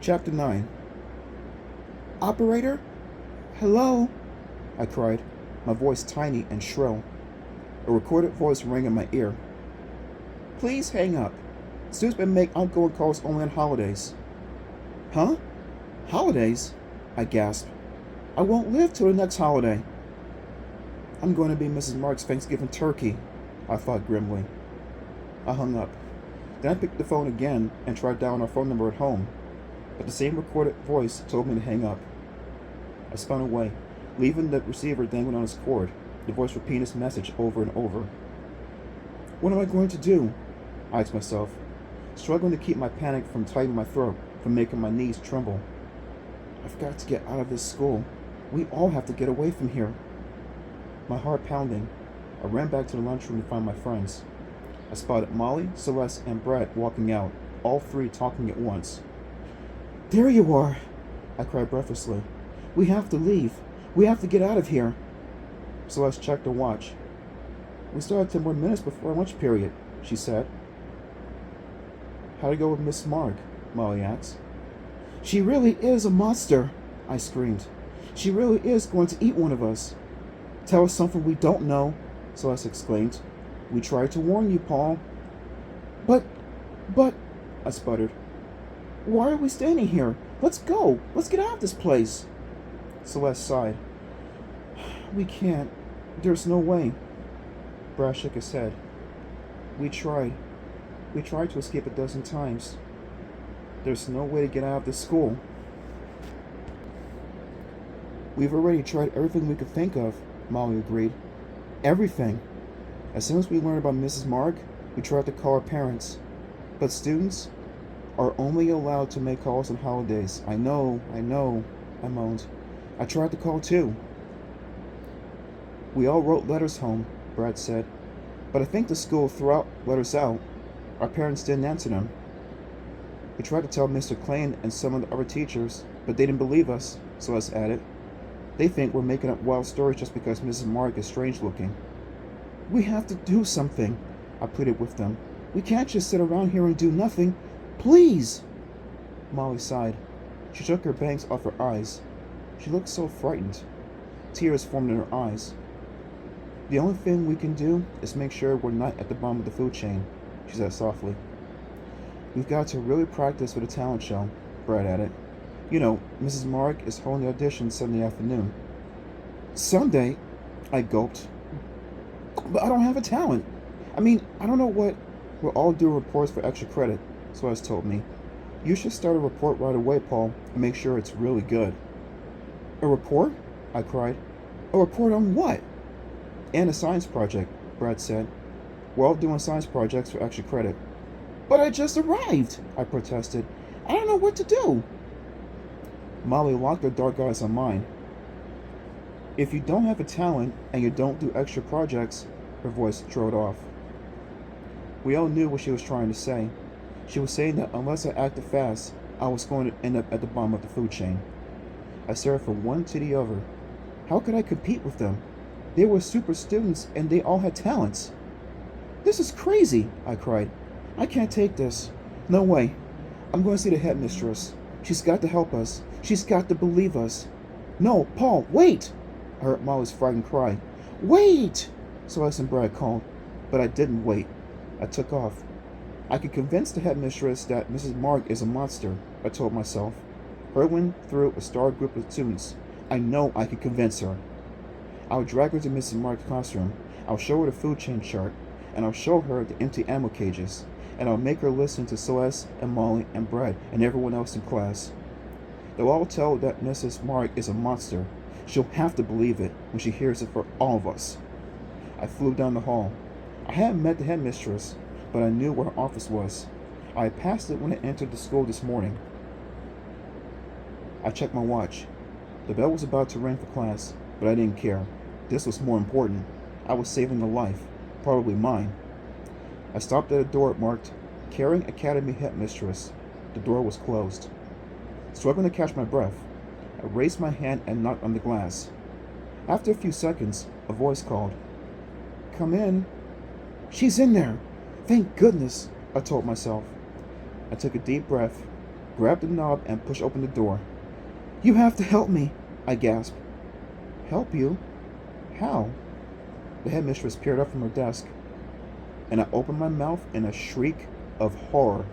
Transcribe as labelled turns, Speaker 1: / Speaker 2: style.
Speaker 1: Chapter 9. Operator? Hello? I cried, my voice tiny and shrill. A recorded voice rang in my ear. Please hang up. Students may make outgoing calls only on holidays. Huh? Holidays? I gasped. I won't live till the next holiday. I'm going to be Mrs. Mark's Thanksgiving turkey, I thought grimly. I hung up. Then I picked the phone again and tried dialing our phone number at home, but the same recorded voice told me to hang up. I spun away, leaving the receiver dangling on its cord, the voice repeating its message over and over. What am I going to do? I asked myself, struggling to keep my panic from tightening my throat, from making my knees tremble. I've got to get out of this school. We all have to get away from here. My heart pounding, I ran back to the lunchroom to find my friends. I spotted Molly, Celeste, and Brett walking out, all three talking at once. There you are, I cried breathlessly. We have to leave. We have to get out of here. Celeste checked her watch. We still have 10 more minutes before our lunch period, she said. How'd it go with Miss Mark? Molly asked. She really is a monster, I screamed. She really is going to eat one of us. Tell us something we don't know, Celeste exclaimed. We tried to warn you, Paul. But, I sputtered. Why are we standing here? Let's go. Let's get out of this place. Celeste sighed. We can't. There's no way. Brad shook his head. We tried. We tried to escape a dozen times. There's no way to get out of this school. We've already tried everything we could think of, Molly agreed. Everything. As soon as we learned about Mrs. Mark, we tried to call our parents. But students are only allowed to make calls on holidays. I know, I moaned. I tried to call too. We all wrote letters home, Brad said. But I think the school threw out letters out. Our parents didn't answer them. We tried to tell Mr. Klein and some of the other teachers, but they didn't believe us, Celeste added. They think we're making up wild stories just because Mrs. Mark is strange looking. We have to do something, I pleaded with them. We can't just sit around here and do nothing. Please! Molly sighed. She shook her bangs off her eyes. She looked so frightened. Tears formed in her eyes. The only thing we can do is make sure we're not at the bottom of the food chain, she said softly. We've got to really practice for the talent show, Brad added. You know, Mrs. Mark is holding the audition Sunday afternoon. Sunday? I gulped. But I don't have a talent. I don't know what. We'll all do reports for extra credit, Celeste told me. You should start a report right away, Paul, and make sure it's really good. A report? I cried. A report on what? And a science project, Brad said. We're all doing science projects for extra credit. But I just arrived, I protested. I don't know what to do. Molly locked her dark eyes on mine. If you don't have a talent and you don't do extra projects, her voice trailed off. We all knew what she was trying to say. She was saying that unless I acted fast, I was going to end up at the bottom of the food chain. I stared from one to the other. How could I compete with them? They were super students and they all had talents. This is crazy, I cried. I can't take this. No way. I'm going to see the headmistress. She's got to help us. She's got to believe us. No, Paul, wait! I heard Molly's frightened cry. Wait! Celeste and Brad called, but I didn't wait. I took off. I could convince the headmistress that Mrs. Mark is a monster, I told myself. Hurtling through a star group of students, I know I could convince her. I'll drag her to Mrs. Mark's classroom. I'll show her the food chain chart, and I'll show her the empty ammo cages, and I'll make her listen to Celeste and Molly and Brad and everyone else in class. They'll all tell that Mrs. Mark is a monster. She'll have to believe it when she hears it for all of us. I flew down the hall. I hadn't met the headmistress, but I knew where her office was. I had passed it when I entered the school this morning. I checked my watch. The bell was about to ring for class, but I didn't care. This was more important. I was saving a life, probably mine. I stopped at a door marked Caring Academy Headmistress. The door was closed. Struggling to catch my breath, I raised my hand and knocked on the glass. After a few seconds, a voice called, Come in. She's in there. Thank goodness, I told myself. I took a deep breath. grabbed the knob, and pushed open the door. "You have to help me," I gasped. "Help you? How?" The headmistress peered up from her desk, and I opened my mouth in a shriek of horror.